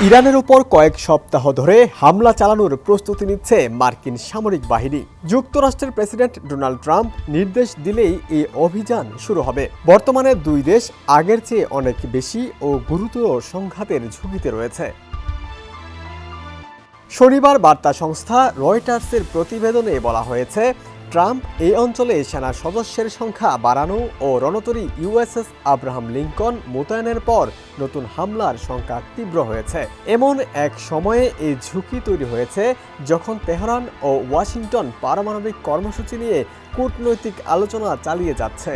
ইরানের উপর কয়েক সপ্তাহ ধরে হামলা চালানোর প্রস্তুতি নিচ্ছে মার্কিন সামরিক বাহিনী। যুক্তরাষ্ট্রের প্রেসিডেন্ট ডোনাল্ড ট্রাম্প নির্দেশ দিলেই এই অভিযান শুরু হবে। বর্তমানে দুই দেশ আগের চেয়ে অনেক বেশি ও গুরুতর সংঘাতের ঝুঁকিতে রয়েছে। শনিবার বার্তা সংস্থা রয়টার্সের প্রতিবেদনে বলা হয়েছে, ট্রাম্প এই অঞ্চলে সেনা সদস্যের সংখ্যা বাড়ানো ও রণতরী ইউএসএস আব্রাহাম লিঙ্কন মোতায়েনের পর নতুন হামলার শঙ্কা তীব্র হয়েছে। এমন এক সময়ে এই ঝুঁকি তৈরি হয়েছে যখন তেহরান ও ওয়াশিংটন পারমাণবিক কর্মসূচি নিয়ে কূটনৈতিক আলোচনা চালিয়ে যাচ্ছে।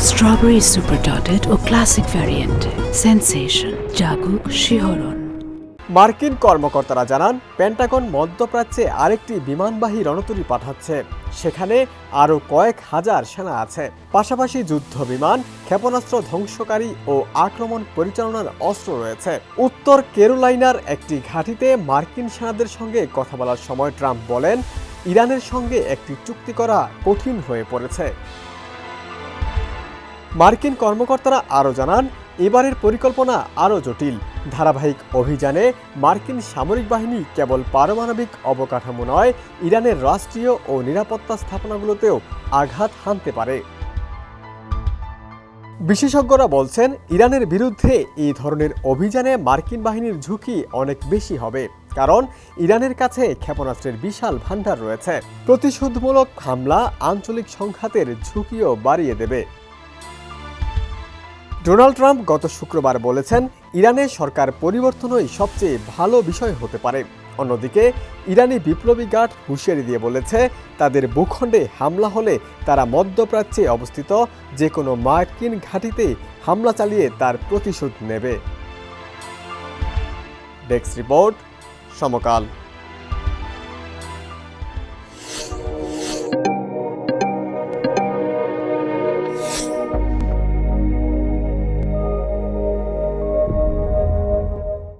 স্ট্রবেরি সুপার ডটেড ও ক্লাসিক ভ্যারিয়েন্টে সেন্সেশন জাগুক শিহরণ। মার্কিন কর্মকর্তারা জানান, পেন্টাগন মধ্যপ্রাচ্যে আরেকটি বিমানবাহী রণতরী পাঠাচ্ছে। সেখানে আরও কয়েক হাজার সেনা আছে। পাশাপাশি যুদ্ধ বিমান, ক্ষেপণাস্ত্র ধ্বংসকারী ও আক্রমণ পরিচালনার অস্ত্র রয়েছে। উত্তর ক্যারোলাইনার একটি ঘাঁটিতে মার্কিন সেনাদের সঙ্গে কথা বলার সময় ট্রাম্প বলেন, ইরানের সঙ্গে একটি চুক্তি করা কঠিন হয়ে পড়েছে। মার্কিন কর্মকর্তারা আরও জানান, এবারের পরিকল্পনা আরও জটিল। ধারাবাহিক অভিযানে মার্কিন সামরিক বাহিনী কেবল পারমাণবিক অবকাঠামো নয়, ইরানের রাষ্ট্রীয় ও নিরাপত্তা স্থাপনাগুলোতেও আঘাত হানতে পারে। বিশেষজ্ঞরা বলছেন, ইরানের বিরুদ্ধে এই ধরনের অভিযানে মার্কিন বাহিনীর ঝুঁকি অনেক বেশি হবে, কারণ ইরানের কাছে ক্ষেপণাস্ত্রের বিশাল ভাণ্ডার রয়েছে। প্রতিশোধমূলক হামলা আঞ্চলিক সংঘাতের ঝুঁকিও বাড়িয়ে দেবে। ডোনাল্ড ট্রাম্প গত শুক্রবার বলেছেন, ইরানের সরকার পরিবর্তনই সবচেয়ে ভালো বিষয় হতে পারে। অন্যদিকে ইরানি বিপ্লবী গার্ড হুঁশিয়ারি দিয়ে বলেছে, তাদের ভূখণ্ডে হামলা হলে তারা মধ্যপ্রাচ্যে অবস্থিত যে কোনো মার্কিন ঘাঁটিতে হামলা চালিয়ে তার প্রতিশোধ নেবে। ডেস্ক রিপোর্ট, সমকাল।